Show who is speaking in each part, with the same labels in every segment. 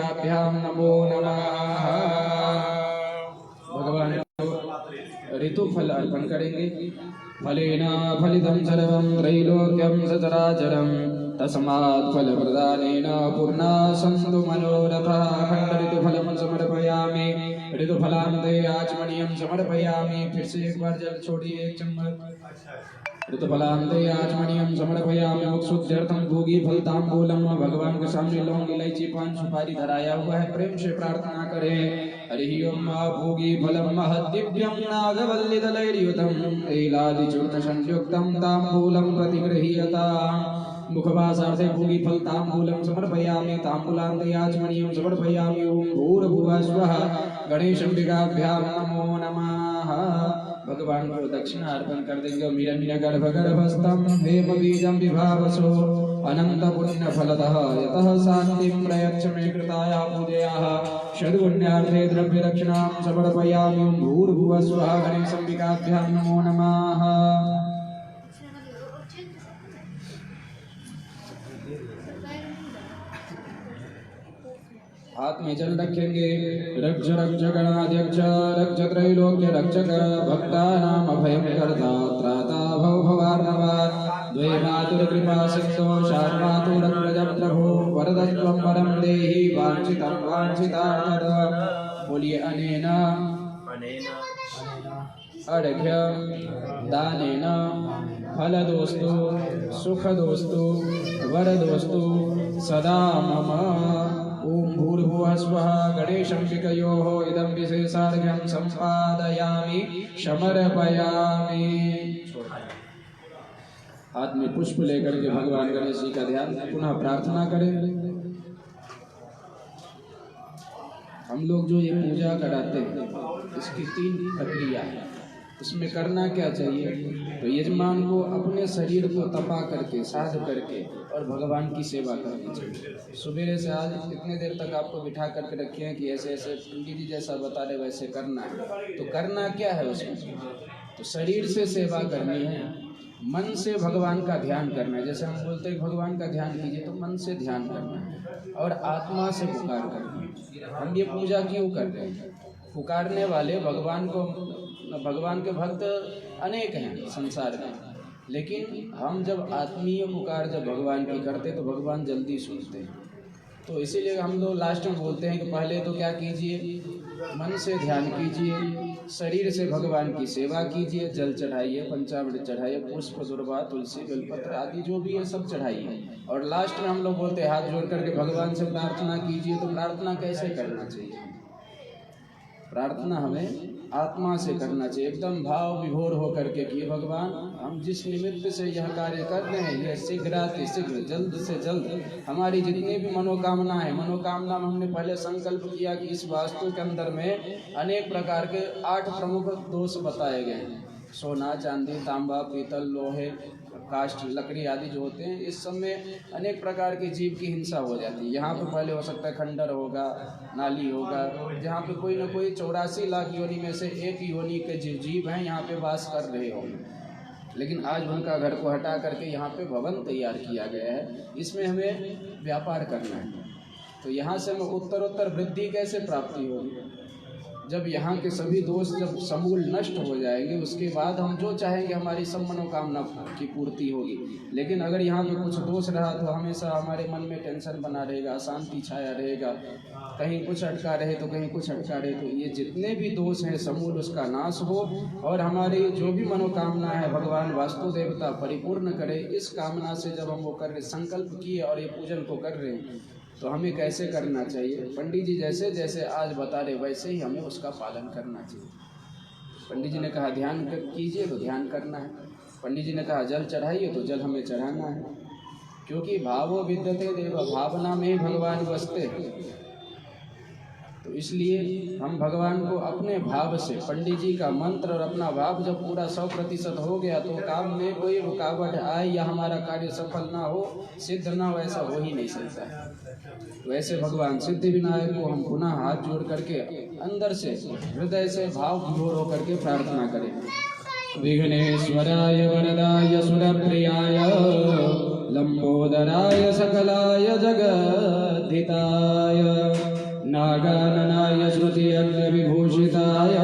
Speaker 1: शम्बिकाभ्यां नमो नमः। भगवान ऋतु फल अर्पण करेंगे। फलेन फलितं सर्वं त्रैलोक्यं सचराचरं तस्मात् फलप्रदानेन पूर्णा सन्तु मनोरथः। अखण्ड ऋतुफलं समर्पयामि। ऋतुफलान्ते आचमनीयं समर्पयामि। फिर से एक बार जल छोड़िए एक चम्मच। ऋतुफलान्ते आचमनीयं समर्पयामि। मोक्षोद्यर्थं भोगी फलताम्बूलं। भगवान के सामने लौंग इलायची पान सुपारी धराया हुआ है, प्रेम से प्रार्थना करें। हरि ओम भोगी फलं महद्दिव्यं नागवल्लिदलैर्युतं तैलादिचूर्ण संयुक्तं ताम्बूलं प्रतिगृह्यताम्। मुखवासार्थे भोगी फल ताम्बूलं समर्पयामि। ताम्बूलान्ते आचमनीयं समर्पयामि। ओम भूर्भुवः स्वः गणेशम्बिकाभ्यां नमो नमः। भगवान को दक्षिणा अर्पण कर देंगे। हिरण्यगर्भगर्भस्थं हेमबीजं विभावसो अनंत पुण्य फलतः यतः शांतिं प्रयच्छ मे कृताया पूजयाः। षड्पुण्यार्थे द्रव्य दक्षिणां समर्पयामि। भूर्भुवः स्वः गणेशम्बिकाभ्यां नमो नमः। हाथ में जल रखेंगे। रक्ष रक्ष गणाध्यक्ष रक्ष त्रैलोक्य रक्षक भक्तानां अभयं कर्ता त्राता भव भवार्णवात्। द्वे मातुर्कृपा सिन्धो शार्वातुरग्रजं प्रभो वरदत्वं वरं देहि वाञ्छितं वाञ्छितार्थद। बोलिए अनेन अर्घ्यं दानेन फलदोस्तु सुखदोस्तु वरदोस्तु सदा मम। ओम भूर्भुवः स्वः गणेशम्बिकयोः इदं विशेषार्घ्यं संपादयामि समर्पयामि। हाथ में पुष्प लेकर के भगवान गणेश जी का ध्यान पुनः प्रार्थना करें। हम लोग जो ये पूजा कराते हैं इसकी 3 प्रक्रिया है। इसमें करना क्या चाहिए? तो यजमान को अपने शरीर को तपा करके साध करके और भगवान की सेवा करनी चाहिए। सुबह से आज इतने देर तक आपको बिठा करके रखे हैं कि ऐसे ऐसे पंडित जी जैसा बता रहे वैसे करना है। तो करना क्या है उसमें? तो शरीर से सेवा करनी है, मन से भगवान का ध्यान करना है। जैसे हम बोलते हैं भगवान का ध्यान कीजिए, तो मन से ध्यान करना है और आत्मा से पुकार करना है। हम ये पूजा क्यों कर रहे हैं? पुकारने वाले भगवान के भक्त अनेक हैं संसार में, लेकिन हम जब आत्मीय पुकार जब भगवान की करते तो भगवान जल्दी सुनते हैं। तो इसीलिए हम लोग लास्ट में बोलते हैं कि पहले तो क्या कीजिए, मन से ध्यान कीजिए, शरीर से भगवान की सेवा कीजिए, जल चढ़ाइए, पंचामृत चढ़ाइए, पुष्प दुर्वा तुलसी बेलपत्र आदि जो भी है सब चढ़ाइए। और लास्ट में हम लोग बोलते हैं हाथ जोड़ करके भगवान से प्रार्थना कीजिए। तो प्रार्थना कैसे करना चाहिए? प्रार्थना हमें आत्मा से करना चाहिए, एकदम भाव विभोर होकर के कि भगवान हम जिस निमित्त से यह कार्य कर रहे हैं यह शीघ्र जल्द से जल्द हमारी जितनी भी मनोकामना है, मनोकामना में हमने पहले संकल्प किया कि इस वास्तु के अंदर में अनेक प्रकार के 8 प्रमुख दोष बताए गए हैं। सोना चांदी तांबा पीतल लोहे काष्ठ लकड़ी आदि जो होते हैं, इस सब में अनेक प्रकार के जीव की हिंसा हो जाती है। यहाँ पे पहले हो सकता है खंडर होगा, नाली होगा, जहाँ पे कोई न कोई 84 लाख योनि में से एक योनि के जीव हैं यहाँ पे वास कर रहे होंगे। लेकिन आज उनका घर को हटा करके यहाँ पे भवन तैयार किया गया है। इसमें हमें व्यापार करना है। तो यहाँ से हमें उत्तरोत्तर वृद्धि कैसे प्राप्ति होगी? जब यहाँ के सभी दोष जब समूल नष्ट हो जाएंगे, उसके बाद हम जो चाहेंगे हमारी सब मनोकामना की पूर्ति होगी। लेकिन अगर यहाँ पे कुछ दोष रहा तो हमेशा हमारे मन में टेंशन बना रहेगा, अशांति छाया रहेगा, कहीं कुछ अटका रहे तो कहीं कुछ अटका रहे। तो ये जितने भी दोष हैं समूल उसका नाश हो और हमारी जो भी मनोकामना है भगवान वास्तु देवता परिपूर्ण करे। इस कामना से जब हम वो कर रहे संकल्प किए और ये पूजन को कर रहे हैं तो हमें कैसे करना चाहिए? पंडित जी जैसे जैसे आज बता रहे वैसे ही हमें उसका पालन करना चाहिए। पंडित जी ने कहा ध्यान कीजिए तो ध्यान करना है। पंडित जी ने कहा जल चढ़ाइए तो जल हमें चढ़ाना है, क्योंकि भावो विद्यते देव, भावना में ही भगवान बसते हैं। तो इसलिए हम भगवान को अपने भाव से, पंडित जी का मंत्र और अपना भाव जब पूरा 100% हो गया तो काम में कोई रुकावट आए या हमारा कार्य सफल ना हो, सिद्ध ना हो, ऐसा हो ही नहीं सकता है। तो ऐसे भगवान सिद्धि विनायक को हम पुनः हाथ जोड़ करके अंदर से हृदय से भाव विभोर होकर के प्रार्थना करें। विघ्नेश्वराय वरदाय सुरप्रियाय लंबोदराय सकलाय जगद्धिताय नागाननाय श्रुतियज्ञविभूषिताय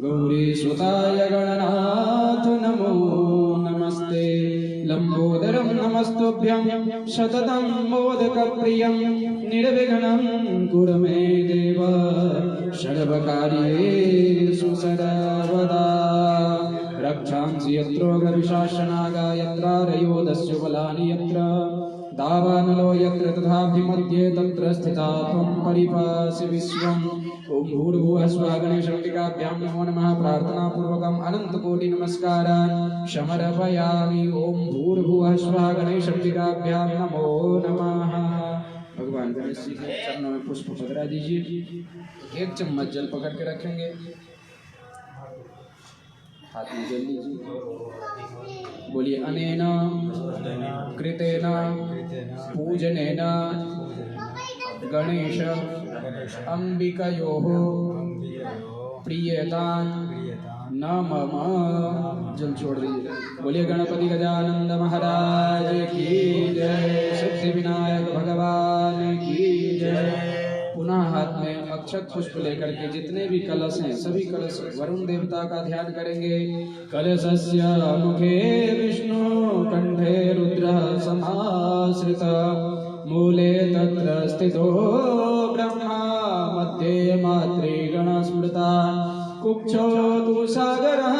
Speaker 1: गौरीसुताय गणनाथ नमो नमस्ते। लंबोदरं नमस्तुभ्यं सततं मोदकप्रियं निर्विघ्नं कुरु मे देव सर्वकार्येषु सर्वदा। रक्षांसि यत्रोग्रविशासनागा यत्रारयोधस्य बलानि यत्र दावानलो यत्र तथाभिमध्ये तत्र स्थिता त्वं परिपासि विश्वम्। ओम भूर्भुवः स्वः गणेशाम्बिकाभ्यां नमो नमः। प्रार्थनापूर्वकम् अनन्तकोटि नमस्कारान् समर्पयामि। ओम भूर्भुवः स्वः गणेशाम्बिकाभ्यां नमो नमः। भगवान गणेश जी के चरणों में पुष्प पधरा दीजिए। एक चम्मच जल पकड़ के रखेंगे, हाथ में जल लीजिए। बोलिए अनेन कृतेन पूजनेन गणेश अंबिकयोः प्रियतां न मम। जल छोड़ दीजिए। बोलिए गणपति गजानंद महाराज की जय, सिद्धि विनायक भगवान की जय। पुनः हाथ में अक्षत पुष्प लेकर के जितने भी कलश हैं सभी कलश वरुण देवता का ध्यान करेंगे। कलशस्य मुखे विष्णु कंठे रुद्र समाश्रित मूले तत्र स्थितो ब्रह्मा मध्ये मातृगण स्मृता कुक्षो तु सागरः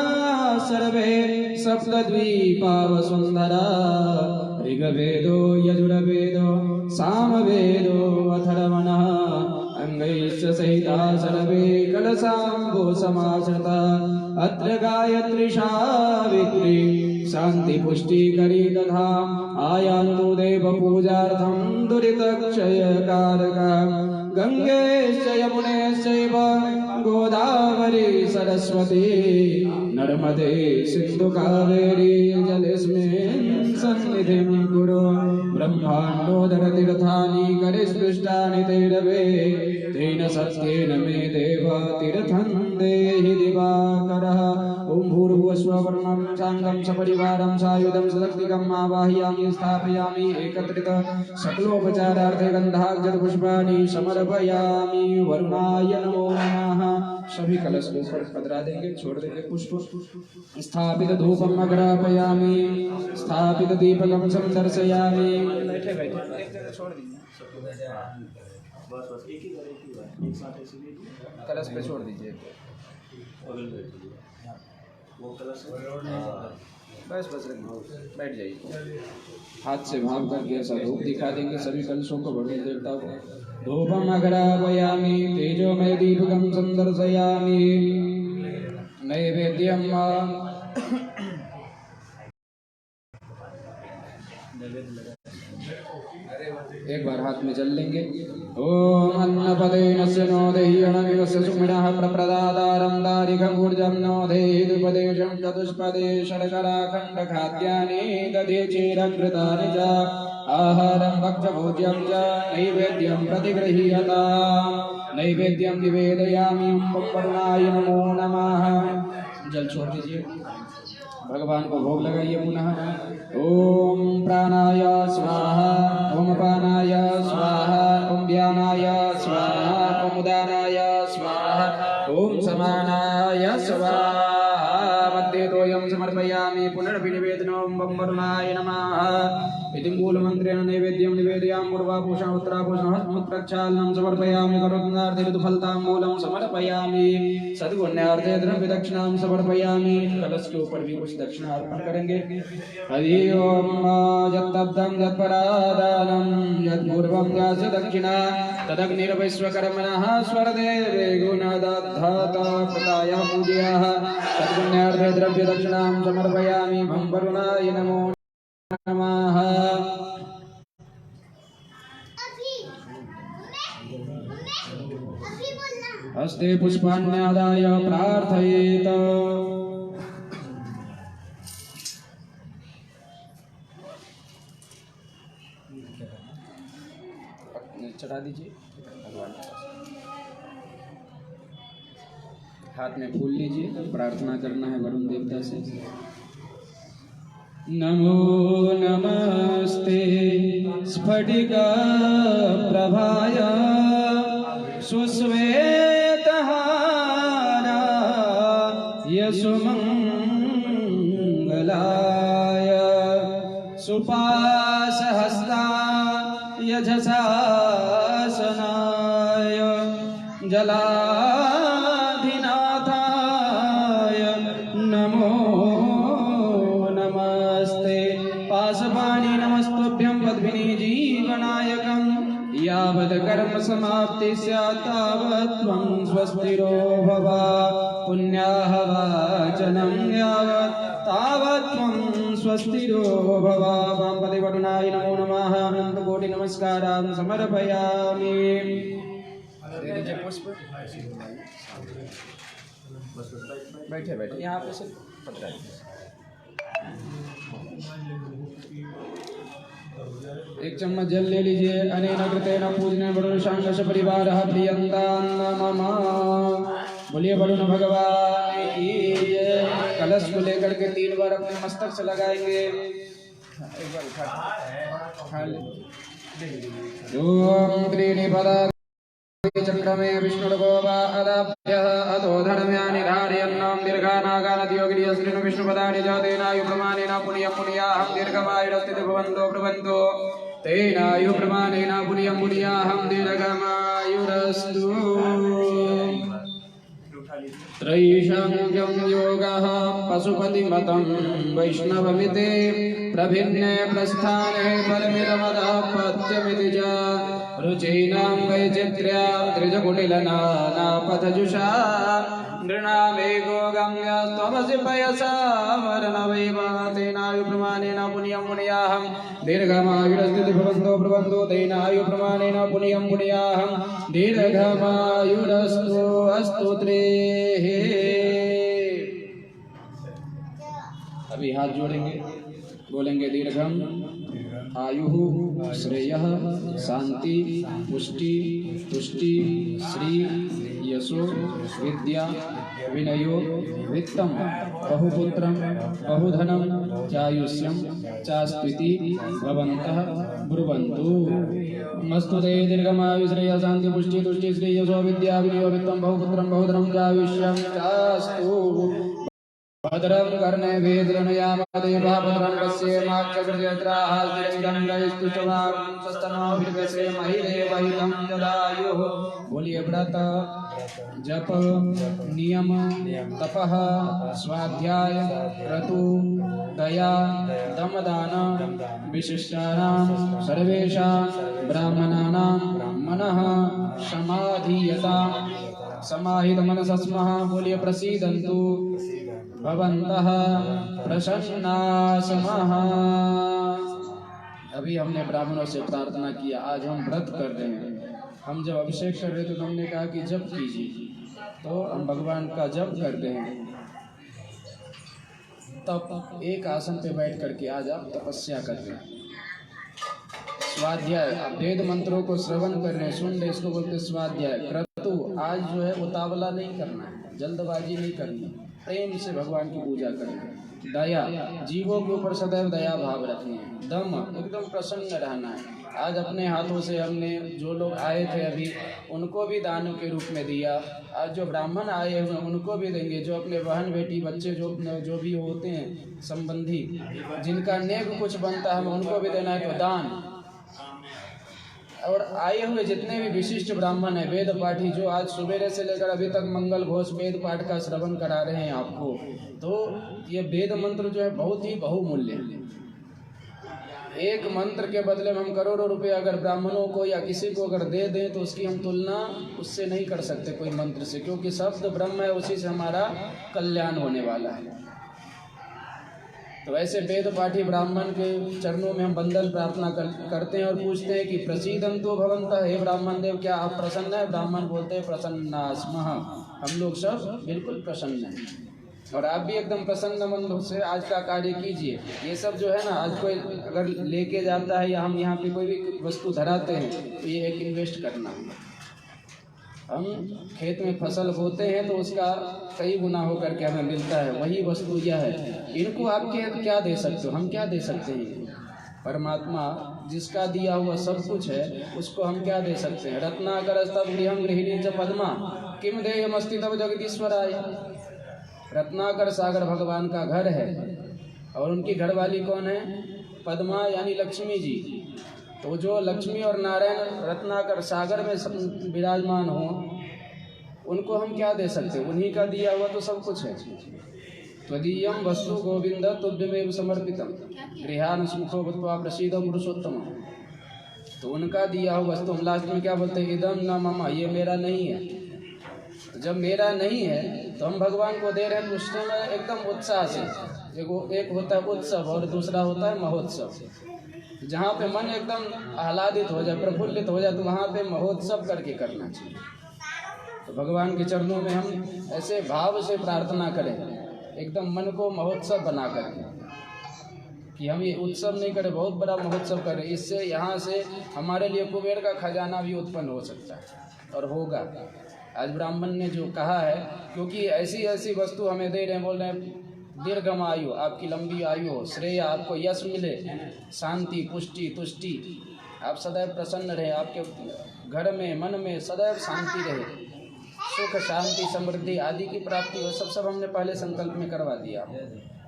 Speaker 1: सर्वे सप्तद्वीपा वसुन्धरा ऋग्वेदो यजुर्वेदो सामवेदो अथर्वणः अंगैश्च सहिता सर्वे कलशाम्बो समाश्रिता अत्र गायत्री सावित्री शांति पुष्टिकरी तथा आयान्तु देव पूजार्थं दुरितक्षयकारका गंगेश्च यमुनेश्चैव गोदावरी सरस्वती नर्मदे सिन्धु कावेरी जलेस्मिन् सन्निधिं कुरु। ब्रह्माण्डोदर तीर्थानि करिस्पृष्टानि तैरवे तेन सत्येन मे देव तीर्थं देहि दिवाकरः। ओम भूर्भुवः स्वः वर्णं साङ्गं सपरिवारं सायुधं सशक्तिकम् आवाहयामि स्थापयामि एकत्रित सकलोपचारार्थे गन्धाक्षतपुष्पाणि समर्पयामि। वरुणाय नमो नमः। सभी कलश को ऊपर पधरा देंगे, छोड़ देंगे पुष्प। स्थापित धूपम अग्रापयामि स्थापित दीपकम संदर्शयामि। बैठे बैठे एक जगह छोड़ दीजिए, बस बस एक ही साथ ऐसे कलश पे छोड़ दीजिए। वो कलश बस बस बैठ जाइए। हाथ से भाव करके ऐसा धूप दिखा देंगे सभी कलशों को वरुण देवता को। धूपम अग्रापयामि तेजोमय दीपकम संदर्शयामि। नैवेद्यम एक बार हाथ में जल लेंगे। ओम अन्नपदेन स्य नो देहि अणविवस्य सुमिनः प्रप्रदातारं दारिकमूर्जं नो देहि द्विपदेशं चतुष्पदे शर्कराखण्ड खाद्यानि दधिचीरकृतानि च आहारं भक्षभोज्यं च नैवेद्यं प्रतिगृह्यताम्। नैवेद्यं निवेदयामि। ओम वरुणाय नमो नमः। जल छोड़ दीजिए, भगवान को भोग लगाइए पुनः। ओम प्राणाय स्वाहा ओम अपानाय स्वाहा ओम व्यानाय स्वाहा ओम उदानाय स्वाहा ओम समानाय स्वाहा। मध्ये तोयं समर्पयामि पुनरपि निवेदनम्। ओम वरुणाय नमः। इति मूलमन्त्रेण नैवेद्यं निवेदयामि। पूर्वाभूषण उत्तराभूषण प्रक्षालनं समर्पयामि। करोत्नार्थे ऋतुफलताम्बूलं समर्पयामि। सद्गुण्यार्थे द्रव्य दक्षिणां समर्पयामि। कलश के ऊपर भी कुछ दक्षिणा अर्पण करेंगे। हरि ओम यत्तब्दं यत्परादानं यत्पूर्वं यास्य दक्षिणा तदग्निर्विश्वकर्मणः स्वरदेवे गुणदधाता प्रदायः पूज्याः। सद्गुण्यार्थे द्रव्य दक्षिणां समर्पयामि। ओम वरुणाय नमो नमः। हस्ते पुष्पाण्यादाय प्रार्थयेत। चढ़ा दीजिए भगवान के पास। हाथ में फूल लीजिए, प्रार्थना करना है वरुण देवता से। नमो नमस्ते स्फटिका प्रभाय सुश्वेतहारा यशुमङ्गलाय सुपाशहस्ता यजशासनाय जलाधिनाथाय नमो नमस्ते। पाशपाणि नमस्तुभ्यं पद्मिनी जीवनायकं यावत् कर्म समाप्ति स्यात् तावत् त्वं स्वस्तिरो भव। पुण्याः वाचनं यावत् तावत् त्वं स्वस्तिरो भव। वामपदे वरुणाय नमो नमः। अनन्तकोटि नमस्कारान् समर्पयामि। बैठे बैठे यहाँ पे से पकड़ाइए। एक चम्मच जल ले लीजिए। अनेन कृतेन पूजने वरुण शांगश परिवारः प्रियन्तान् मम। बोलिए वरुण भगवान की जय। कलश को लेकर के 3 बार अपने मस्तक से लगाएंगे। एक बार उठा ले। ओम त्रीणि पदा चक्रमे विष्णुर्गोपादाभ्यः अतो धर्म्यानि धारयन्नां दीर्घानागानदियोगिरियस्मिन् विष्णुपदानि जातेनायुप्रमाणेन पुण्यं पुण्याहं दीर्घमायुरस्तिति भवन्तो ब्रुवन्तो तेनायुप्रमाणेन पुण्यं पुण्याहं दीर्घमायुरस्तु। त्रैशाङ्क्यं योगः पशुपतिमतं वैष्णवमिति प्रभिन्ने प्रस्थाने परमिदमदापत्यमिति च रुचीनां वैचित्र्यां त्रिजकुटिलनानापथजुषा नृणामेको गम्यस्त्वमसि पयसा वर्णवैव तेनायुप्रमाणेन पुण्यं पुण्याहं दीर्घमायुरस्तिति भवन्तो ब्रुवन्तो तेनायुप्रमाणेन पुण्यं पुण्याहं दीर्घमायुरस्तु अस्तु त्रेः। अभी हाथ जोड़ेंगे, बोलेंगे दीर्घम आयुः श्रेयः शांति पुष्टि तुष्टि श्री यशो विद्या विनयो वित्तम बहुपुत्रम बहुधनम चायुष्यम चास्त्विति भवन्तः ब्रुवन्तु। मस्तुते दीर्घमायु श्रेयः शांति पुष्टि तुष्टि श्री यशो विद्या विनयो वित्तम बहुपुत्रम बहुधनम चायुष्यम चास्तु। भद्रं कर्णे वेद्रनयामदेवः भद्रं पश्येमाक्षकृत्यत्राः स्थिरमिदङ्गैस्तुष्टवां स्वस्तनोभिर्वसे महिदेवहितं जलायुः। बोलिए व्रत जप नियम तपः स्वाध्याय क्रतु दया दमदान विशिष्टानां सर्वेषां ब्राह्मणानां मनः समाधीयता समाहित मनसः स्मः। बोलिए प्रसीदन्तु भवन्तः प्रसन्नाः स्मः। अभी हमने ब्राह्मणों से प्रार्थना किया, आज हम व्रत कर रहे हैं। हम जब अभिषेक कर रहे थे तो हमने कहा कि जप कीजिए, तो हम भगवान का जप करते हैं। तब एक आसन पे बैठ करके आज आप तपस्या कर रहे हैं। स्वाध्याय, आप वेद मंत्रों को श्रवण कर रहे हैं, सुन रहे, इसको बोलते स्वाध्याय। क्रतु, आज जो है उतावला नहीं करना है, जल्दबाजी नहीं करनी, प्रेम से भगवान की पूजा करें। दया, जीवों के ऊपर सदैव दया भाव रखना है। दम, एकदम प्रसन्न रहना है। आज अपने हाथों से हमने जो लोग आए थे अभी उनको भी दान के रूप में दिया। आज जो ब्राह्मण आए हुए उनको भी देंगे। जो अपने बहन बेटी बच्चे जो भी होते हैं संबंधी, जिनका नेक कुछ बनता है हमें उनको भी देना है, तो दान। और आए हुए जितने भी विशिष्ट ब्राह्मण हैं, वेद पाठी, जो आज सुबेरे से लेकर अभी तक मंगल घोष वेद पाठ का श्रवण करा रहे हैं आपको, तो ये वेद मंत्र जो है बहुत ही बहुमूल्य है। एक मंत्र के बदले में हम करोड़ों रुपए अगर ब्राह्मणों को या किसी को अगर दे दें तो उसकी हम तुलना उससे नहीं कर सकते कोई मंत्र से, क्योंकि शब्द ब्रह्म है, उसी से हमारा कल्याण होने वाला है। तो ऐसे वेद पाठी ब्राह्मण के चरणों में हम बंदन प्रार्थना करते हैं और पूछते हैं कि प्रसीदन्तु भवन्तः, हे ब्राह्मण देव क्या आप प्रसन्न हैं? ब्राह्मण बोलते हैं प्रसन्ना स्मः, हम लोग सब बिल्कुल प्रसन्न हैं। और आप भी एकदम प्रसन्न मन से आज का कार्य कीजिए। ये सब जो है ना, आज कोई अगर लेके जाता है या हम यहाँ पे कोई भी वस्तु धराते हैं तो ये एक इन्वेस्ट करना है। हम खेत में फसल बोते हैं तो उसका कई गुना होकर के हमें मिलता है, वही वस्तु यह है। इनको आप क्या दे सकते हो, हम क्या दे सकते हैं? परमात्मा जिसका दिया हुआ सब कुछ है उसको हम क्या दे सकते हैं। रत्नाकर स्तव गृहम गृहिणी च पद्मा किम देयमस्ति तव जगदीश्वराय। रत्नाकर सागर भगवान का घर है और उनकी घरवाली कौन है? पद्मा यानी लक्ष्मी जी। तो जो लक्ष्मी और नारायण रत्नाकर सागर में विराजमान हो उनको हम क्या दे सकते हैं? उन्हीं का दिया हुआ तो सब कुछ है। त्वदीयम वस्तु गोविंद तुभ्यमेव समर्पितम गृहानुस्मुखो भूत्वा प्रसीद पुरुषोत्तम। तो उनका दिया हुआ वस्तु, हम लास्ट में क्या बोलते हैं? इदम न मम, ये मेरा नहीं है। तो जब मेरा नहीं है तो हम भगवान को दे रहे हैं तो उस समय एकदम उत्साह से। एक होता है उत्सव और दूसरा होता है महोत्सव। जहाँ पे मन एकदम आह्लादित हो जाए, प्रफुल्लित हो जाए, तो वहाँ पे महोत्सव करके करना चाहिए। तो भगवान के चरणों में हम ऐसे भाव से प्रार्थना करें, एकदम मन को महोत्सव बना करके, कि हम ये उत्सव नहीं करें, बहुत बड़ा महोत्सव करें। इससे यहाँ से हमारे लिए कुबेर का खजाना भी उत्पन्न हो सकता है और होगा। आज ब्राह्मण ने जो कहा है, क्योंकि ऐसी ऐसी वस्तु हमें दे रहे हैं, बोल रहे हैं दीर्घम आयु, आपकी लंबी आयु हो, श्रेय, आपको यश मिले, शांति, पुष्टि, तुष्टि, आप सदैव प्रसन्न रहे, आपके घर में मन में सदैव शांति रहे, सुख शांति समृद्धि आदि की प्राप्ति हो। सब हमने पहले संकल्प में करवा दिया।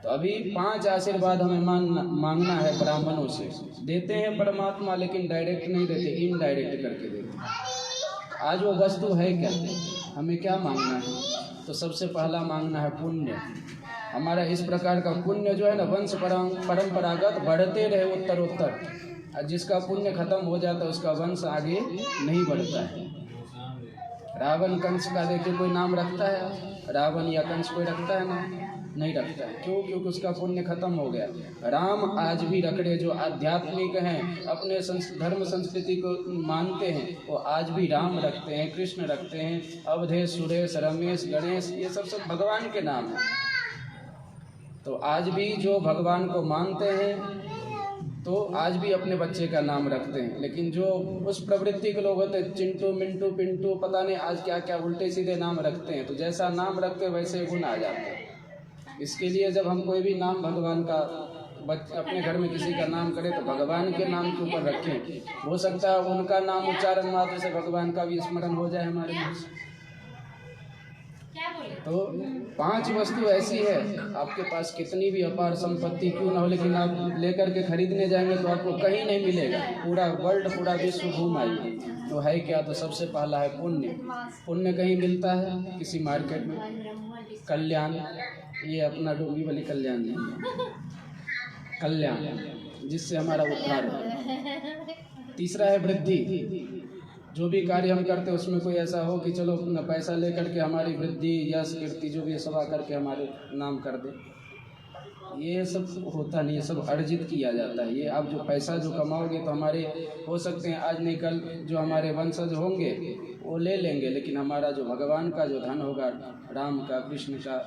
Speaker 1: तो अभी 5 आशीर्वाद हमें मांगना है ब्राह्मणों से। देते हैं परमात्मा, लेकिन डायरेक्ट नहीं देते, इनडायरेक्ट करके देते। आज वो वस्तु है क्या, हमें क्या मांगना है? तो सबसे पहला मांगना है पुण्य। हमारा इस प्रकार का पुण्य जो है ना, वंश परंपरागत बढ़ते रहे उत्तरोत्तर। जिसका पुण्य खत्म हो जाता है उसका वंश आगे नहीं बढ़ता है। रावण कंस का देखिए कोई नाम रखता है? रावण या कंस कोई रखता है ना? नहीं रखता है। क्यों? क्योंकि उसका पुण्य खत्म हो गया। राम आज भी रखड़े जो आध्यात्मिक हैं, अपने धर्म संस्कृति को मानते हैं, वो आज भी राम रखते हैं, कृष्ण रखते हैं, अवधेश, सुरेश, रमेश, गणेश, ये सब भगवान के नाम हैं। तो आज भी जो भगवान को मानते हैं तो आज भी अपने बच्चे का नाम रखते हैं। लेकिन जो उस प्रवृत्ति के लोग होते हैं, चिंटू, मिंटू, पिंटू, पता नहीं आज क्या क्या उल्टे सीधे नाम रखते हैं, तो जैसा नाम रखते हैं वैसे गुण आ जाते हैं। इसके लिए जब हम कोई भी नाम भगवान का अपने घर में किसी का नाम करें तो भगवान के नाम के ऊपर रखें। हो सकता है उनका नाम उच्चारण मात्र से भगवान का भी स्मरण हो जाए हमारे मुँह से। तो 5 वस्तु ऐसी है, आपके पास कितनी भी अपार संपत्ति क्यों ना हो, लेकिन आप लेकर के खरीदने जाएंगे तो आपको कहीं नहीं मिलेगा। पूरा वर्ल्ड, पूरा विश्व घूम आइए तो है क्या? तो सबसे पहला है पुण्य। पुण्य कहीं मिलता है? किसी मार्केट में। कल्याण, ये अपना डोंगी वाली कल्याण नहीं, कल्याण जिससे हमारा उद्धार हो। तीसरा है वृद्धि। जो भी कार्य हम करते हैं उसमें कोई ऐसा हो कि चलो पैसा लेकर के हमारी वृद्धि, यश, कीर्ति जो भी है सब आकर के हमारे नाम कर दे, ये सब होता नहीं है। सब अर्जित किया जाता है। ये आप जो पैसा जो कमाओगे तो हमारे हो सकते हैं आज नहीं कल जो हमारे वंशज होंगे वो ले लेंगे, लेकिन हमारा जो भगवान का जो धन होगा, राम का, कृष्ण का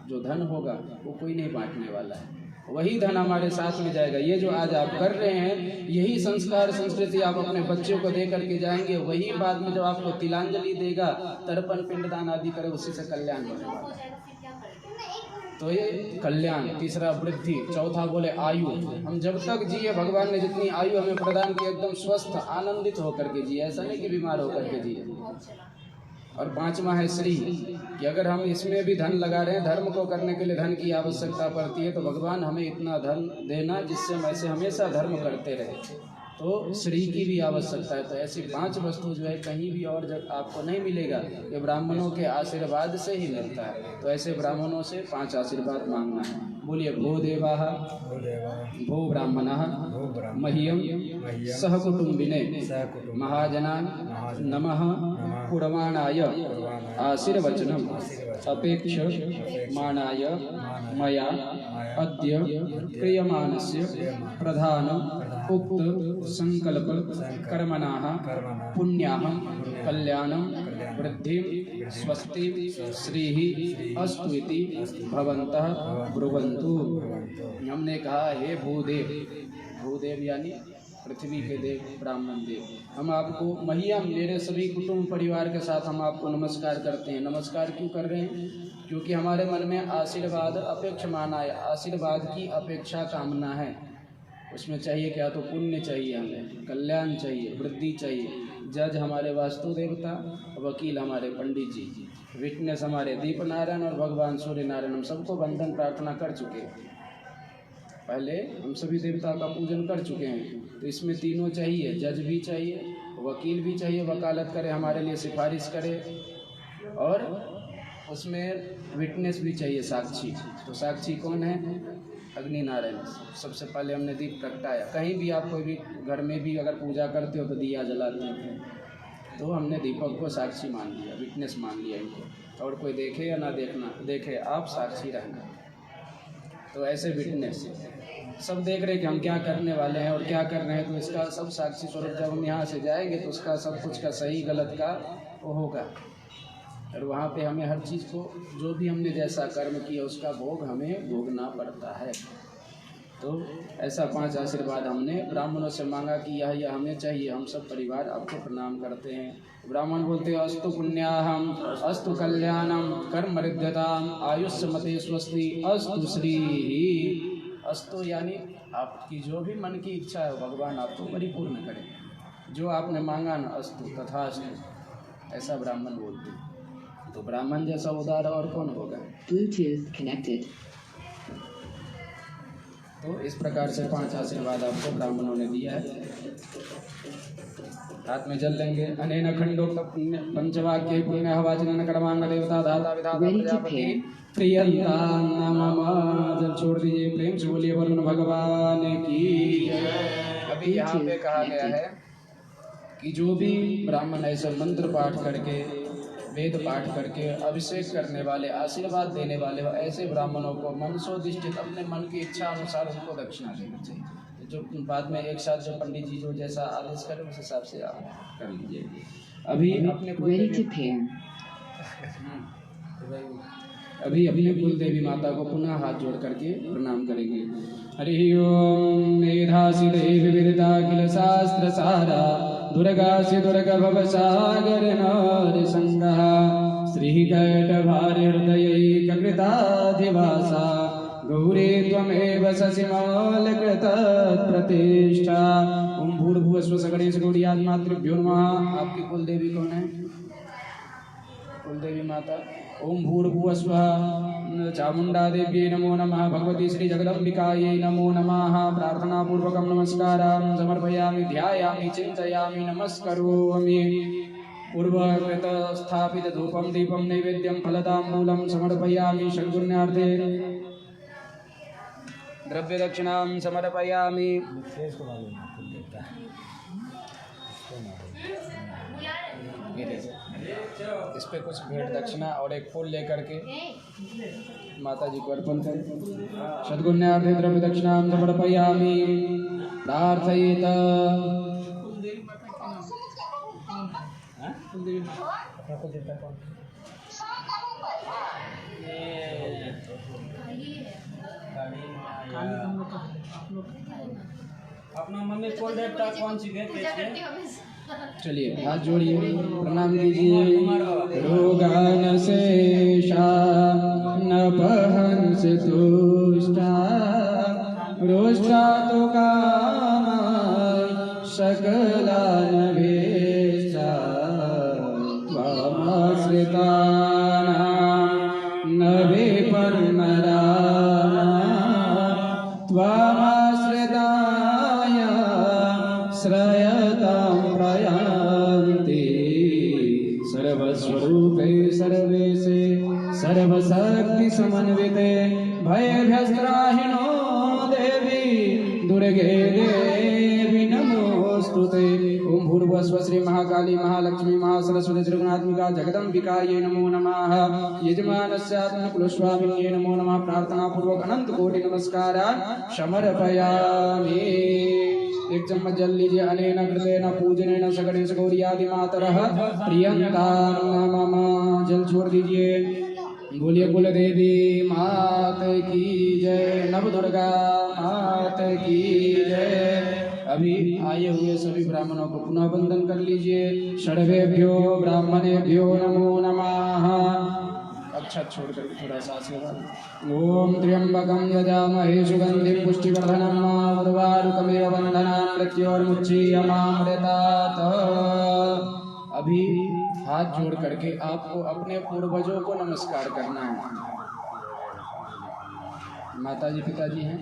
Speaker 1: जो धन होगा, वो कोई नहीं बांटने वाला है। वही धन हमारे साथ में जाएगा। ये जो आज आप कर रहे हैं, यही संस्कार संस्कृति आप अपने बच्चों को दे करके जाएंगे, वही बाद में जब आपको तिलांजलि देगा, तर्पण, पिंडदान आदि करे, उसी से कल्याण होने वाला है। तो ये कल्याण। तीसरा वृद्धि। चौथा बोले आयु। हम जब तक जिए, भगवान ने जितनी आयु हमें प्रदान की, एकदम स्वस्थ आनंदित होकर के जिए, ऐसा नहीं कि बीमार होकर के जिए। और 5वां है श्री, कि अगर हम इसमें भी धन लगा रहे हैं, धर्म को करने के लिए धन की आवश्यकता पड़ती है, तो भगवान हमें इतना धन देना जिससे हम ऐसे हमेशा धर्म करते रहे। तो श्री की भी आवश्यकता है। तो ऐसी 5 वस्तु जो है कहीं भी और जब आपको नहीं मिलेगा, ये ब्राह्मणों के आशीर्वाद से ही मिलता है। तो ऐसे ब्राह्मणों से 5 आशीर्वाद मांगना है। बोलिए भो देवाः भो ब्राह्मणाः मह्यम सह कुटुंबिने महाजनान् नमः कुर्वाणाय आशीर्वचनम् अपेक्षमाणाय मया अद्य क्रियमाणस्य प्रधान उक्त संकल्प कर्मणाः पुण्याहं कल्याणं वृद्धिं स्वस्ति श्रीः अस्तु इति भवन्तः ब्रुवन्तु। हमने कहा हे भूदेव, भूदेव यानी पृथ्वी के देव, ब्राह्मण देव, हम आपको मह्यम, मेरे सभी कुटुंब परिवार के साथ हम आपको नमस्कार करते हैं। नमस्कार क्यों कर रहे हैं? क्योंकि हमारे मन में आशीर्वाद अपेक्षमाना है, आशीर्वाद की अपेक्षा कामना है। उसमें चाहिए क्या, तो पुण्य चाहिए, हमें कल्याण चाहिए, वृद्धि चाहिए। जज हमारे वास्तु देवता, वकील हमारे पंडित जी, विटनेस हमारे दीप नारायण और भगवान सूर्य नारायण। हम सबको बंधन प्रार्थना कर चुके हैं, पहले हम सभी देवता का पूजन कर चुके हैं। तो इसमें तीनों चाहिए, जज भी चाहिए, वकील भी चाहिए, वकालत करे, हमारे लिए सिफारिश करे, और उसमें विटनेस भी चाहिए, साक्षी। तो साक्षी कौन है? अग्नि नारायण। सबसे पहले हमने दीप प्रगटाया। कहीं भी आप कोई भी घर में भी अगर पूजा करते हो तो दिया जलाते हैं, तो हमने दीपक को साक्षी मान लिया, विटनेस मान लिया इनको। और कोई देखे या ना देखे, आप साक्षी रहना। तो ऐसे विटनेस सब देख रहे कि हम क्या करने वाले हैं और क्या कर रहे हैं, तो इसका सब साक्षी स्वरूप जब हम यहाँ से जाएंगे तो उसका सब कुछ का सही गलत का वो होगा। और वहाँ पे हमें हर चीज़ को, जो भी हमने जैसा कर्म किया उसका भोग हमें भोगना पड़ता है। तो ऐसा 5 आशीर्वाद हमने ब्राह्मणों से मांगा कि यह हमें चाहिए। हम सब परिवार आपको प्रणाम करते हैं। ब्राह्मण बोलते हैं अस्तु पुण्याहम, अस्तु कल्याणम, कर्म रिद्धताम, आयुष्य मते स्वस्ति, अस्तु श्री। अस्तु यानी आपकी जो भी मन की इच्छा है भगवान आपको परिपूर्ण करे, जो आपने मांगा ना, अस्तु तथास्तु, ऐसा ब्राह्मण बोलते हैं। तो ब्राह्मण जैसा उदार और कौन होगा।
Speaker 2: Bluetooth connected.
Speaker 1: तो इस प्रकार से 5 आशीर्वाद आपको ब्राह्मणों ने दिया है। हाथ में जल लेंगे। अनेन खंडोक्त पंचवाक्य पुण्य हवाचन कर्मांग देवता धाता विधाता प्रजापति प्रियंता नमः। जल छोड़ दीजिए, प्रेम से बोलिए वरुण भगवान की। अभी यहाँ पे कहा गया है कि जो भी ब्राह्मण ऐसे मंत्र पाठ करके, वेद पाठ करके, अभिषेक करने वाले, आशीर्वाद देने वाले, ऐसे ब्राह्मणों को मनसोदिष्टित अपने मन की इच्छा अनुसार उनको दक्षिणा देनी चाहिए। जो बाद में एक साथ जो पंडित जी जो जैसा आदेश करें उस हिसाब से आप कर लीजिए। अभी अपने कुल देवी माता को पुनः हाथ जोड़ करके प्रणाम करेंगे। हरि ओम। मेधासी देवी विदिता किल शास्त्र सारा, दुर्गा से दुर्गा भव सागर नार संगः, श्रीकैट भारि हृदय कृताधिवासा, गौरी त्वमेव शशिमाल कृत प्रतिष्ठा। ओम भूर्भुवस्व गणेश गौरीयात्मातृभ्यो नमः। आपकी कुल देवी कौन है? कुल देवी माता। ओम भूर्भुवस्व चामुंडा देव्यै नमो नमः। भगवती श्री जगदम्बिकायै नमो नमः। प्रार्थना पूर्वकं नमस्कारं समर्पयामि, ध्यायामि, चिन्तयामि, नमस्करोमि। पूर्वकृत स्थापित धूपं दीपं नैवेद्यं फलताम्बूलं समर्पयामि। षड्पुण्यार्थे द्रव्य दक्षिणां समर्पयामि। इस पे कुछ भेंट दक्षिणा और एक फूल लेकर के माता जी को अर्पण करें। सद्गुण्यार्थे द्रव्य दक्षिणां समर्पयामि। प्रार्थयेत।
Speaker 3: अपना मम्मी कोल्ड ड्रिंक कौन सी है?
Speaker 1: चलिए हाथ जोड़िए, प्रणाम कीजिए। रोगान शेषा नपहंस तुष्टा, रोष्टा तो कामा सकलान भेषा, त्वमाश्रिता नभे परमरा, त्वमाश्रिताय श्रयतां प्रयान्ति, सर्वस्वरूपे सर्वेशे सर्वशक्ति समन्विते, भयभ्यस्त्राहिनो देवी दुर्गे देवी नमोस्तुते। ओम भूर्भुवस्व श्री महाकाली महालक्ष्मी महासरस्वती त्रिगुणात्मिका जगदम्बिकायै नमो नमः। यजमानस्यात्मकुलस्वामिन्यै नमो नमः। प्रार्थना पूर्वक अनंत कोटि नमस्कार समर्पयामि। एक चम्मच जल लीजिए। अनेन कृतेन पूजनेन सगणेश गौरीयादि मातरः प्रियंतां नमः। जल छोड़ दीजिए। बोलिए कुल देवी मात की जय, नव दुर्गा मात की जय। अभी आए हुए सभी ब्राह्मणों को पुनः वंदन कर लीजिए। षड्भेभ्यो ब्राह्मणेभ्यो नमो नमः। छत छोड़ करके थोड़ा सा आशीर्वाद। ओम त्र्यंबकं यजामहे सुगंधिं पुष्टिवर्धनं उर्वारुकमिव बन्धनान् मृत्योर्मुच्यमामृतात्। अभी हाथ जोड़ करके आपको अपने पूर्वजों को नमस्कार करना है। माताजी पिताजी हैं?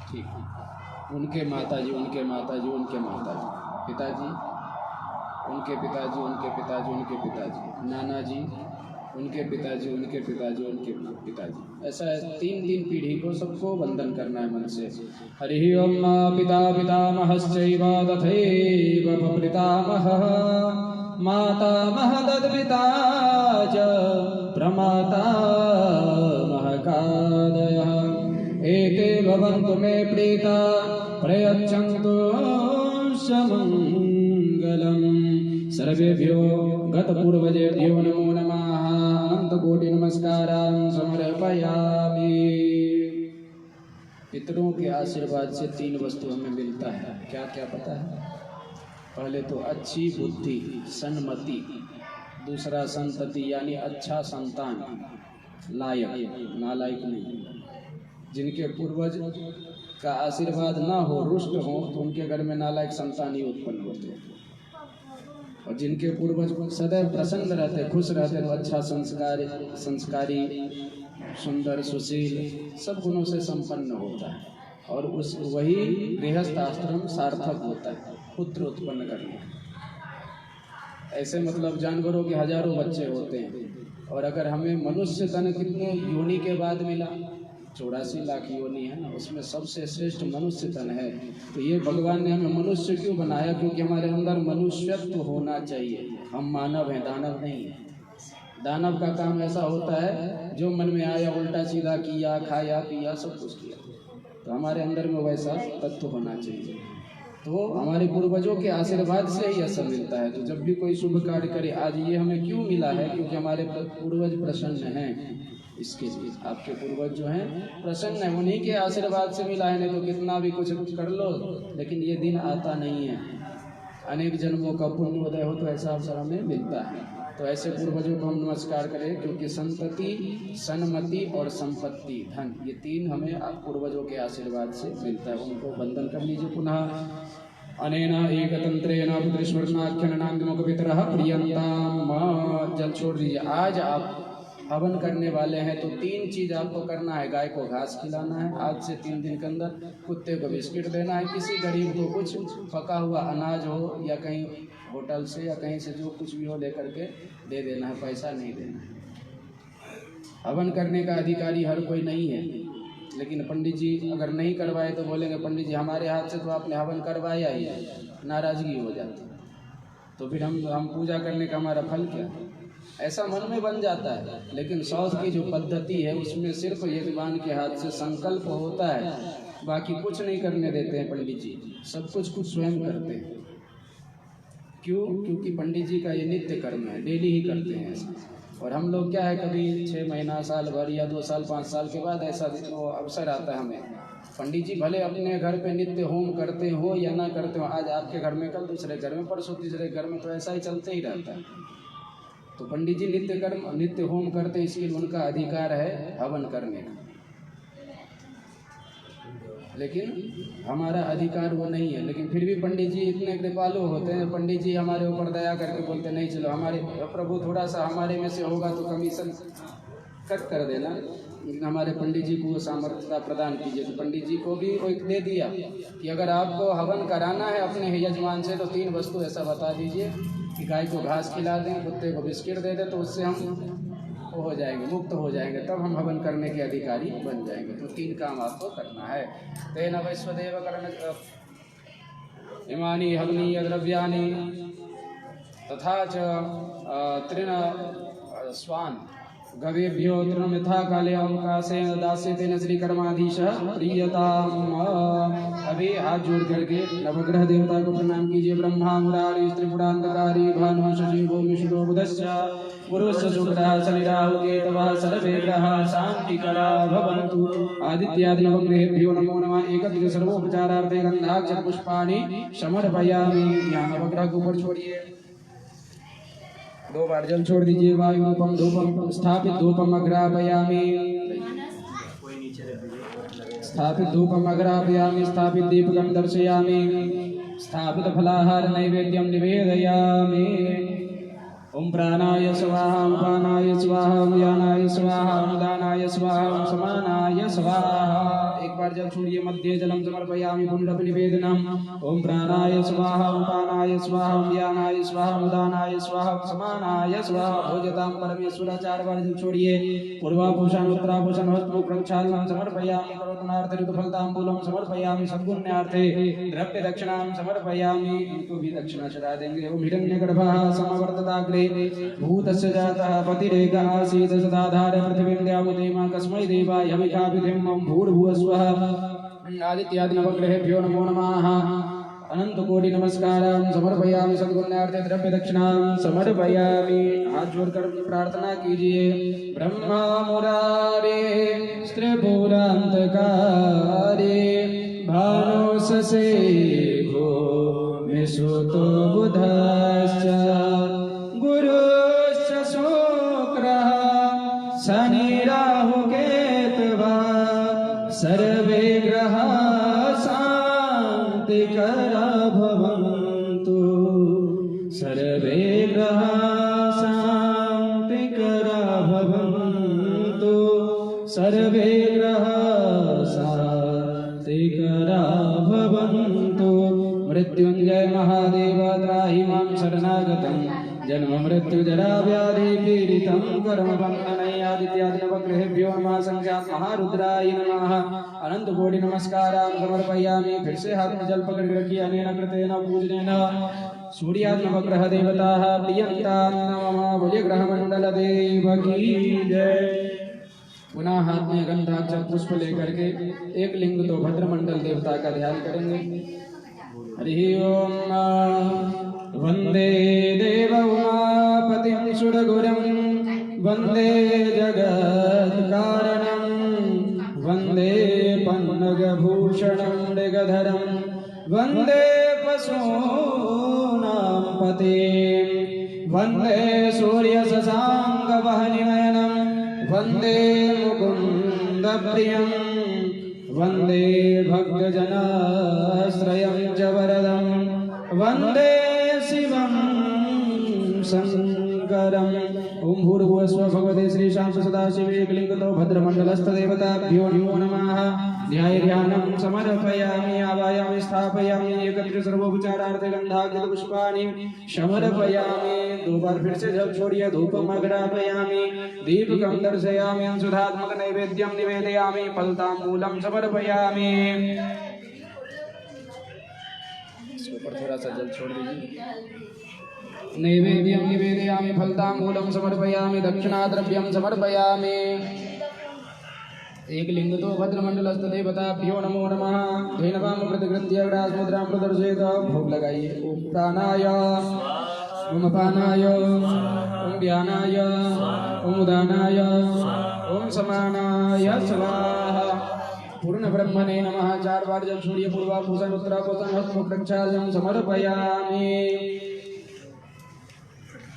Speaker 1: ठीक, उनके माताजी उनके माताजी उनके माताजी, पिताजी उनके पिताजी उनके पिताजी उनके पिताजी, नाना जी उनके पिताजी उनके पिताजी उनके पिताजी, ऐसा है 3 पीढ़ी को सबको वंदन करना है मन से। हरि ओम पिता पितामहश्चैव तथैव पितामहः मातामहः तद्पिता च प्रमातामहः कादयः एते भवन्तु मे प्रीता प्रयच्छन्तु समङ्गलम्। सर्वेभ्यो गतपूर्वजेभ्यो नमो नमः। अनंतकोटि नमस्कारान् समर्पयामि। पितरों के आशीर्वाद से 3 वस्तु हमें मिलता है। क्या क्या पता है? पहले तो अच्छी बुद्धि, सन्मति, दूसरा संतति यानी अच्छा संतान, लायक नालायक नहीं। जिनके पूर्वज का आशीर्वाद ना हो, रुष्ट हो, तो उनके घर में नालायक संतान ही उत्पन्न होते हैं। और जिनके पूर्वज सदैव प्रसन्न रहते, खुश रहते, तो अच्छा संस्कारी, सुंदर, सुशील, सब गुणों से संपन्न होता है। और वही गृहस्थ आश्रम सार्थक होता है पुत्र उत्पन्न करने। ऐसे मतलब जानवरों के हजारों बच्चे होते हैं, और अगर हमें मनुष्य तन कितने योनि के बाद मिला, 84 लाख योनि है ना, उसमें सबसे श्रेष्ठ मनुष्य तन है। तो ये भगवान ने हमें मनुष्य क्यों बनाया? क्योंकि हमारे अंदर मनुष्यत्व होना चाहिए। हम मानव हैं, दानव नहीं है। दानव का काम ऐसा होता है जो मन में आया उल्टा सीधा किया, खाया पिया, सब कुछ किया। तो हमारे अंदर में वैसा तत्व होना चाहिए। तो हमारे पूर्वजों के आशीर्वाद से ही ऐसा मिलता है। तो जब भी कोई शुभ कार्य करे, आज ये हमें क्यों मिला है? क्योंकि हमारे पूर्वज प्रसन्न हैं। इसके लिए आपके पूर्वज जो हैं प्रसन्न है, उन्हीं के आशीर्वाद से मिला है। नहीं तो कितना भी कुछ कर लो, लेकिन ये दिन आता नहीं है। अनेक जन्मों का पुण्य उदय हो तो ऐसा अवसर हमें मिलता है। तो ऐसे पूर्वजों को हम नमस्कार करें, क्योंकि संतति, सन्मति और संपत्ति, धन, ये 3 हमें पूर्वजों के आशीर्वाद से मिलता है। उनको वंदन कर लीजिए पुनः। अनेन एकतंत्रेण पुत्रिस्मरणाख्यननांगमुखपितरः प्रियंताम। जल छोड़ दीजिए। आज आप हवन करने वाले हैं तो 3 चीज़ आपको करना है। गाय को घास खिलाना है आज से 3 दिन के अंदर, कुत्ते को बिस्किट देना है, किसी गरीब को कुछ पका हुआ अनाज हो या कहीं होटल से या कहीं से जो कुछ भी हो लेकर के दे देना है, पैसा नहीं देना है। हवन करने का अधिकारी हर कोई नहीं है, लेकिन पंडित जी अगर नहीं करवाए तो बोलेंगे पंडित जी हमारे हाथ से तो आपने हवन करवाया ही है, नाराज़गी हो जाती। तो फिर हम पूजा करने का हमारा फल क्या? ऐसा मन में बन जाता है। लेकिन साउथ की जो पद्धति है उसमें सिर्फ यजमान के हाथ से संकल्प होता है, बाकी कुछ नहीं करने देते हैं पंडित जी, सब कुछ स्वयं करते हैं। क्यों? क्योंकि पंडित जी का ये नित्य कर्म है, डेली ही करते हैं ऐसा। और हम लोग क्या है, कभी 6 महीना, साल भर या 2 साल 5 साल के बाद ऐसा अवसर आता है हमें। पंडित जी भले अपने घर पे नित्य होम करते हो या ना करते हो, आज आपके घर में, कल दूसरे घर में, परसों तीसरे घर में, तो ऐसा ही चलते ही रहता है। तो पंडित जी नित्य होम करते, इसलिए उनका अधिकार है हवन करने का। लेकिन हमारा अधिकार वो नहीं है। लेकिन फिर भी पंडित जी इतने कृपालु होते हैं, पंडित जी हमारे ऊपर दया करके बोलते नहीं चलो हमारे प्रभु थोड़ा सा हमारे में से होगा तो कमीशन कट कर देना, लेकिन हमारे पंडित जी को वो सामर्थ्यता प्रदान कीजिए। तो पंडित जी को भी वो दे दिया कि अगर आपको हवन कराना है अपने यजमान से तो 3 वस्तु ऐसा बता दीजिए कि गाय को घास खिला दें, कुत्ते को बिस्किट दे दें, तो उससे हम हो जाएंगे, मुक्त हो जाएंगे, तब हम हवन करने के अधिकारी बन जाएंगे। तो 3 काम आपको करना है। तेन वैश्वदेव कर्ण इमानि हवनीय द्रव्यानि तथा च तृण स्वान गवेभ्यो तृण यथा काले अवकाशेन दास्यतेन श्रीकर्माधीशः प्रीयताम्। अभी हाथ जोड़ करके नवग्रह देवता को प्रणाम कीजिए। ब्रह्मा मुरारी त्रिपुरांतकारी भानु शशि भूमिष्ठो बुधश्च गुरुश्च शुक्रः शनिराहु केतवः सर्वे ग्रहाः शान्तिकरा भवन्तु। आदित्यादि नवग्रहेभ्यो नमो नमः। एकत्र सर्वोपचारार्थे गन्धाक्षत पुष्पाणि समर्पयामि। यहाँ नवग्रह को ऊपर छोड़िए। 2 बार जल छोड़ दीजिए। वायु रूपम धूपम स्थापित धूपम अग्रापयामि, स्थापित धूपम अग्रापयामि, स्थापित दीपकम दर्शयामि, स्थापित फलाहार नैवेद्यम निवेदयामि। ओम प्राणाय स्वाहा, ओम पानाय स्वाहा, ओम व्यानाय स्वाहा, ओम दानाय स्वाहा, ओम समानाय स्वाहा। एक बार जल छोड़िए। मध्य जलम समर्पयामि पुण्डप निवेदनम। ओम प्राणाय स्वाहा, ओम पानाय स्वाहा, ओम व्यानाय स्वाहा, ओम दानाय स्वाहा, ओम समानाय स्वाहा। भोजताम परमेश्वर। 4 बार जल छोड़िए। पूर्वाभूषण उत्तराभूषण हस्तमुख प्रक्षालनम समर्पयामि, करोतनार्थे ऋतुफलतांबूलम समर्पयामि, सद्गुण्यार्थे द्रव्य दक्षिणाम समर्पयामि। इनको भी दक्षिणा चढ़ा देंगे। ओम हिरण्यगर्भः समवर्तताग्रे भूतस्य जातः पतिरेक आसीत् सदाधार पृथिवीं द्यावदेमा कस्मै देवाय हविषाभिधिं। ओम भूर्भुवस्वः आदित्यादि नवग्रहेभ्यो नमो नमः। अनंत कोटि नमस्कारान् समर्पयामि, सद्गुण्यार्थे द्रव्य दक्षिणां समर्पयामि। हाथ जोड़कर प्रार्थना कीजिए। ब्रह्मा मुरारे स्त्रिपुरान्तकारे भानुससे भूमिसुतो बुधश्च गुरुश्च शुक्रः शनिराहुकेतवः सर्वे ग्रहाः शान्तिकरा भवन्तु, सर्वे ग्रहाः शान्तिकरा भवन्तु, सर्वे ग्रहाः शान्तिकरा भवन्तु। मृत्युंजय महादेव त्राहि मां शरणागतं, जन्म मृत्यु जरा व्याधि पीडितं कर्म बन्धनै। आदित्यादि नवग्रहेभ्यो नमः। संख्यात महारुद्राय नमः। अनंत कोटि नमस्कारान् समर्पयामि। फिर से हाथ में जल पकड़ रखिए। अनेन कृतेन पूजनेन सूर्यादि नवग्रह देवताः प्रियन्तां नमः। बोलिए ग्रह मंडल देव की जय। पुनः हाथ में गंधाक्षर पुष्प लेकर के एक लिंग तो भद्रमंडल देवता का ध्यान करेंगे। हरि ओम। वंदे देव उमापतिं सुरगुरुं, वंदे जगत्कारणं, वंदे पन्नगभूषणं मृगधरं, वंदे पशूनां पतिं, वंदे सूर्यशशाङ्कवह्निनयनं, वंदे मुकुन्दप्रियं, वंदे भक्तजनाश्रयं च वरदं, वंदे शिवं शंकरं। ओम भूर्भुवस्वः भगवते श्रीशां सदाशिवे एकलिंगतो भद्रमण्डलस्थदेवताभ्यो नमो नमः। ध्यानं समर्पयामि, आवायामि, स्थापयामि, एकत्र सर्वोपचारार्थे गंधाक्षत पुष्पाणि समर्पयामि। 2 बार फिर से जल छोड़िए। धूपम अग्रापयामि, दीपकं दर्शयामि, अंशुधात्मक नैवेद्यं निवेदयामि, फलतांबूलं समर्पयामि। इसके ऊपर थोड़ा सा जल छोड़ दीजिए। नैवेद्यं निवेदयामि, फलतांबूलं समर्पयामि, दक्षिणाद्रव्यं समर्पयामि। एक लिंग तो भद्रमंडलस्थ देवताभ्यो नमो नमः। धेनवाम प्रतिगृह्य ग्रासमुद्रां प्रदर्शयेत। भोग लगाइए। ओम प्राणाय, ओम अपानाय, ओम व्यानाय, ओम उदानाय, ओम समानाय स्वाहा। पूर्ण ब्रह्मणे नमः। 4 बार जल सूर्य पूर्वाभूषण उत्तराभूषण हस्तमुख प्रक्षालनं समर्पयामि,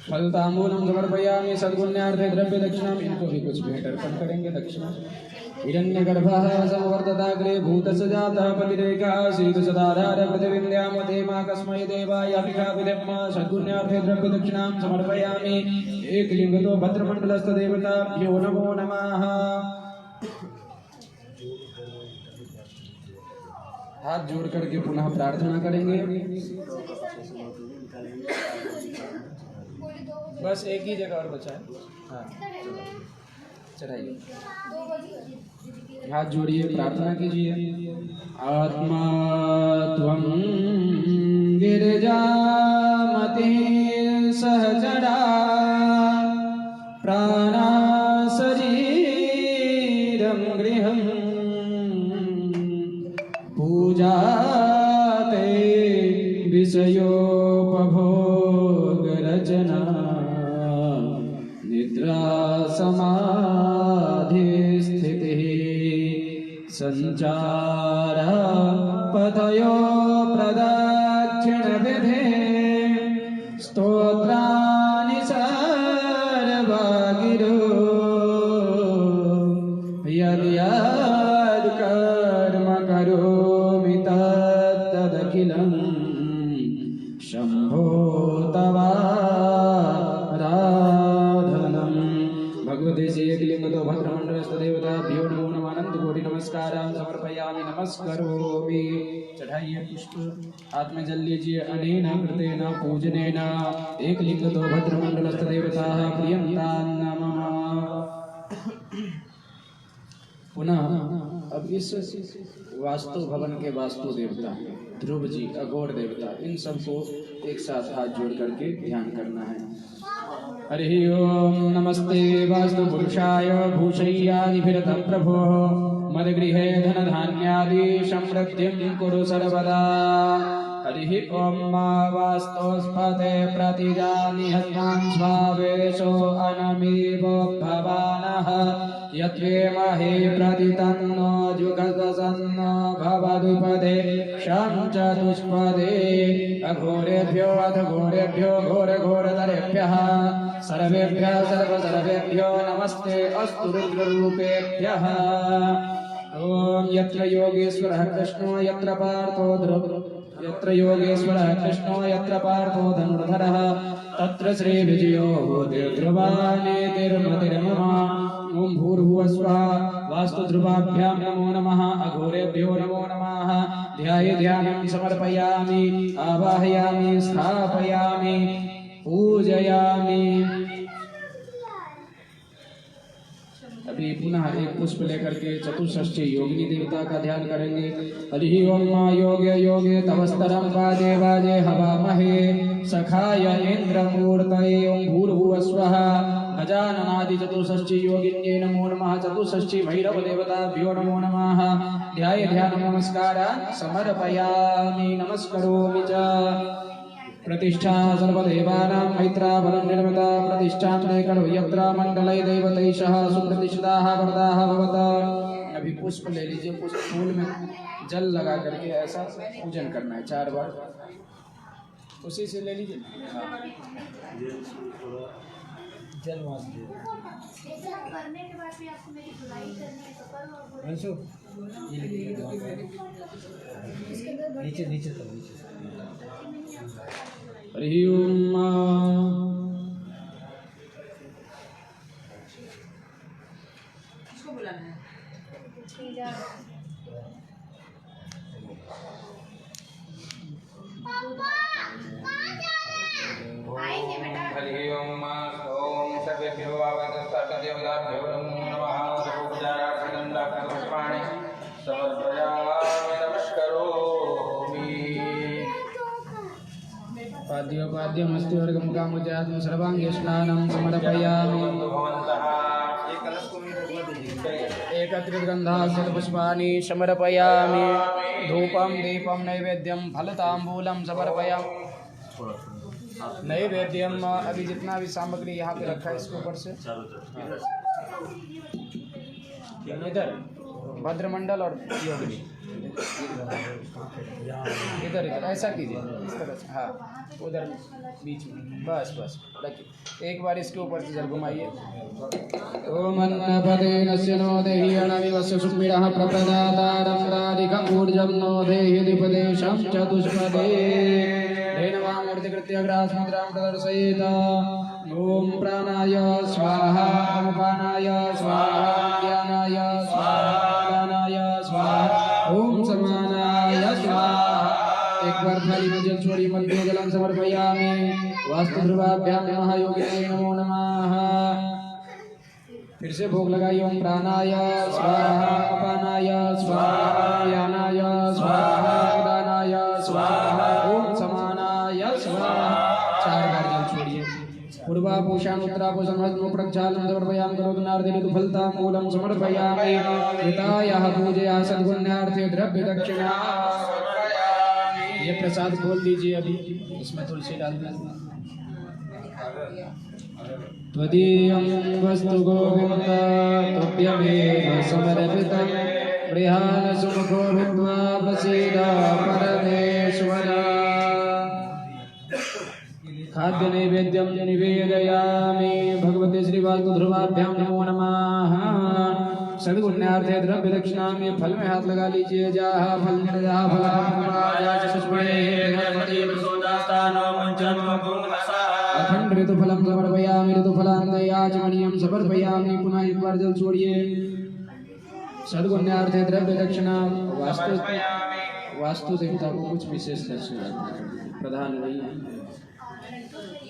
Speaker 1: फलतांबूलं समर्पयामि, सद्गुण्यार्थे द्रव्य दक्षिणाम्। इनको भी कुछ भेंट अर्पण करेंगे। दक्षिणा हिरण्यगर्भः समवर्तताग्रे भूतस्य जातः पतिरेकः आसीत् सदाधार पृथिवीं द्यावदेमा कस्मै देवाय हविषाभिधिं। सद्गुण्यार्थे द्रव्य दक्षिणां समर्पयामि। एक लिंग तो भद्रमण्डलस्थ देवताभ्यो नमो नमः। हाथ जोड़ करके पुनः प्रार्थना करेंगे। बस एक ही जगह और बचा है। हाँ चढ़ाइए। हाथ जोड़िए, प्रार्थना कीजिए। आत्मा त्वं गिरिजामति सहचरा, प्राणा शरीरं गृहं, पूजाते विषयोपभोगरचना, निद्रा समाधिस्थितिः, संचार पथयो प्रदक्षिणविधे, स्तोत्राणि नमस्करोमि। चढ़ाइए पुष्प, हाथ में जल लीजिए। अनेन कृतेन पूजनेन एकलिंगतो भद्रमंडलस्थ देवताः प्रियन्तान् नमः। पुनः अब इस वास्तु भवन के वास्तु देवता ध्रुव जी, अघोर देवता, इन सबको एक साथ हाथ जोड़ करके ध्यान करना है। हरि ओम नमस्ते वास्तु पुरुषाय भूषय्यादिभिरतः प्रभो मदगृहे धनधान्यादि समृद्धिं कुरु सर्वदा। हरि ओम वास्तुस्पते प्रतिजानि हस्तान् स्वावेशो अनमीव भवानः यत्वेमहे प्रतितन्नो जुगसन्नो भवदुपदे शं चतुष्पदे। अघोरेभ्यो अथ घोरेभ्यो घोरघोरतरेभ्यः सर्वेभ्यः सर्वसर्वेभ्यो नमस्ते अस्तु रुद्ररूपेभ्यः। ओम यत्र योगेश्वरः कृष्णो यत्र पार्थो यत्र योगेश्वरः कृष्णो यत्र पार्थो धनुर्धरः तत्र श्रीविजयो ध्रुवानेतिर्मतिर्मम। ओम भूर्भुवः स्वः वास्तुध्रुवाभ्यां नमो नमः। अघोरेभ्यो नमो नमः। ध्यानं समर्पयामि, आवाहयामि, स्थापयामि, पूजयामि। अभी पुनः एक पुष्प लेकर के चतुष्षष्ठी योगिनी देवता का ध्यान करेंगे। हरि ओम योगे योगे तवस्तरं वाजे वाजे हवामहे सखाय इंद्रमूर्तये। ओम भूर्भुवः स्वः गजाननादि चतुष्षष्ठी योगिन्ये नमो नमः। चतुष्षष्ठी भैरव देवताभ्यो नमो नमः। ध्यानं नमस्कारान् समर्पयामि, नमस्करोमि च। प्रतिष्ठा सर्वदेवानां मैत्राफलं निर्मिता प्रतिष्ठां ते करो यत्र मण्डले देवतैषः सुप्रतिष्ठिताः वरदाः भवत। अभी पुष्प ले लीजिए, पुष्प फूल में जल लगा करके ऐसा पूजन करना है 4 बार। उसी से ले लीजिए जल
Speaker 2: करने के बाद भी आपको मेरी धुलाई करनी है तो करो।
Speaker 3: नीचे
Speaker 1: हरि ओम।
Speaker 2: किसको बुलाना है? आएंगे बेटा।
Speaker 4: हरि ओम। ओम सर्वेभ्यो आवाहनस्तादेवताभ्यो नमो नमः। सर्वोपचारार्थं दण्डपुष्पाणि समर्पयामि, नमस्करोमि।
Speaker 1: पाद्योपाद्यमस्ति वर्गं कामुजातं सर्वाङ्गे स्नानं समर्पयामि। एकत्रितगन्धाः पुष्पाणि समर्पयामि। धूपं दीपं नैवेद्यं फलताम्बूलं समर्पयामि। नैवेद्यम अभी जितना भी सामग्री यहाँ पे रखा है इसके ऊपर से इधर भद्रमंडल और योगिनी इधर ऐसा कीजिए, इस तरह से। हाँ, उधर बीच में बस रखिए। एक बार इसके ऊपर से जल घुमाइए। ओम अन्नपदे नस्य नो देहि अणविवस्य सुमिरः प्रप्रदातारं राधिकं ऊर्जं नो देहि द्विपदेशं चतुष्पदे। कृत्य ग्रासमुद्रां प्रदर्शयेत। ओम प्राणाय स्वाहा, अपानाय स्वाहा, ज्ञानाय स्वाहा, दानाय स्वाहा, ओम समानाय स्वाहा। एक बार थाली में जल छोड़ी मध्ये जलं समर्पयामि। वास्तुध्रुवाभ्यां नमः। योगिने नमो नमः। फिर से भोग लगाइए। ओम प्राणाय स्वाहा, अपानाय स्वाहा, ज्ञानाय स्वाहा, दानाय स्वाहा, ओम समानाय स्वाहा। 4 बार जल छोड़िए। पूर्वाभूषान् उत्तराभूषान् हस्तमुख प्रक्षालनं समर्पयामि। करोतु नारदेन फलताम्बूलं समर्पयामि। कृतायाः पूजया सद्गुण्यार्थे द्रव्य दक्षिणा। ये प्रसाद खोल दीजिए अभी, इसमें तुलसी डाल दीजिए। त्वदीयं वस्तु गोविन्द तुभ्यमेव समर्पितं। गृहाण सुमुखो भूत्वा प्रसीद परमेश्वर। खाद्य नैवेद्यं निवेदयामि। भगवते श्रीवास्तुध्रुवाभ्यां नमो नमः। सद्गुण्यार्थे द्रव्य दक्षिणा में फल में हाथ लगा लीजिए। जाह फल निर्जाह अखंड ऋतुफलं समर्पयामि। ऋतुफलान्ते आचमनीयं समर्पयामि। पुनः एक बार जल छोड़िए। सद्गुण्यार्थे द्रव्य दक्षिणा
Speaker 4: समर्पयामि।
Speaker 1: वास्तु देवता को कुछ विशेष दक्षिणा प्रधान नहीं है।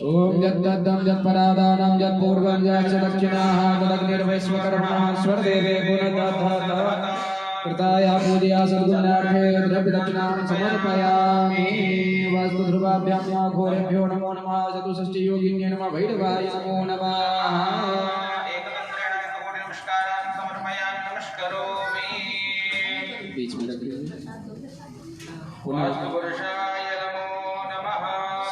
Speaker 1: ओम यद्दम यत्परादानं यत्पूर्वं यच्च दक्षिणाः तदग्निर्वैश्वकर्मणः स्वर्देवे गुणदत्तः कृताया पूजया सद्गुण्यार्थे द्रव्य दक्षिणां समर्पयामि। वास्तु ध्रुवाभ्यां घोरेभ्यो नमो नमः। चतुष्षष्टि योगिन्ये नमः। भैरवाय नमो नमः।
Speaker 4: एकदन्त्रेण कोटि नमस्कारान् समर्पयामि। नमस्करोमि।
Speaker 1: बीच में रखिए।
Speaker 4: वास्तु पुरुषाय नमो नमः।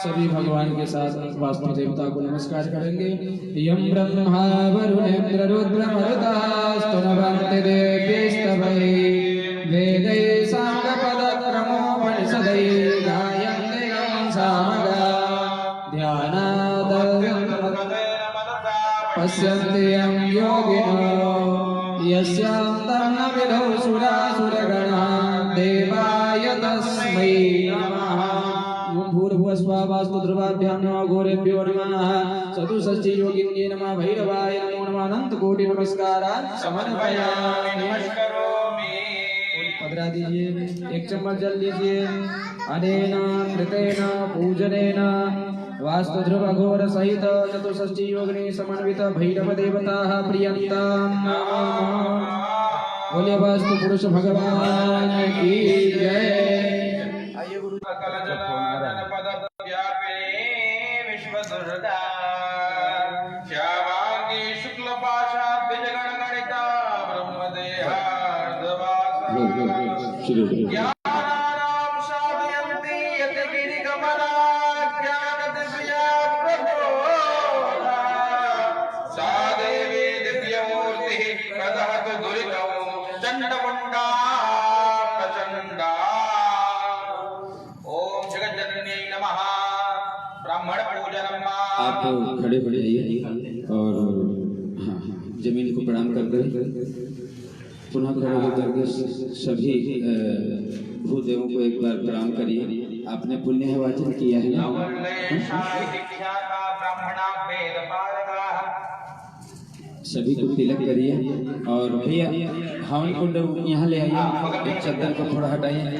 Speaker 1: सभी भगवान के साथ वास्तु देवता को नमस्कार करेंगे। यम ब्रह्मा वरुणेन्द्र रुद्र मरुतास्तुनवन्ति देव्यैस्तवैः वेदैः साङ्गपदक्रमोपनिषदैः गायन्ति यं सामगा ध्यानादव्यं पश्यन्ति यं योगिनो यस्यां तन्न विदौ सुरासुरगणः देवाय तस्मै नमः। भूर्भुवस्वा वास्तु ध्रुवाभ्यां नमः। घोरेभ्यो नमः। चतुष्षष्टि योगिन्ये नमः। भैरवाय नमो नमः। अनंत कोटि नमस्कारान् समर्पयामि।
Speaker 4: नमस्करोमि।
Speaker 1: पधरा दीजिए। एक चम्मच जल लीजिए। अनेन नृतेन पूजनेन वास्तु ध्रुव घोर सहित चतुष्षष्टि योगिनी समन्वित भैरव देवताः प्रियन्तां नमः। बोले वास्तु पुरुष भगवान की जय।
Speaker 4: सकलजनाननपदव्यापिनी विश्वदुर्गा श्यामांगी शुक्लपाशाद्विजगणगणिता ब्रह्मदेहार्धवासा ज्ञानानां साधयन्ति यतिगिरिकमला ज्ञानदिव्या प्रबोधा सा देवी दिव्यमूर्तिः प्रदहतु दुरितौ चण्डमुण्डा प्रचण्डा। ओम जगज्जननी नमः। ब्राह्मण पूजनम्।
Speaker 1: आप खड़े हो जाइए और हाँ, जमीन को प्रणाम कर दें। पुनः खड़े होकर के सभी भूदेवों को एक बार प्रणाम करिए। आपने पुण्य वाचन किया है। सभी को तिलक करिए और भैया हवन कुंड यहाँ ले आइए। एक चद्दर को थोड़ा हटाइए।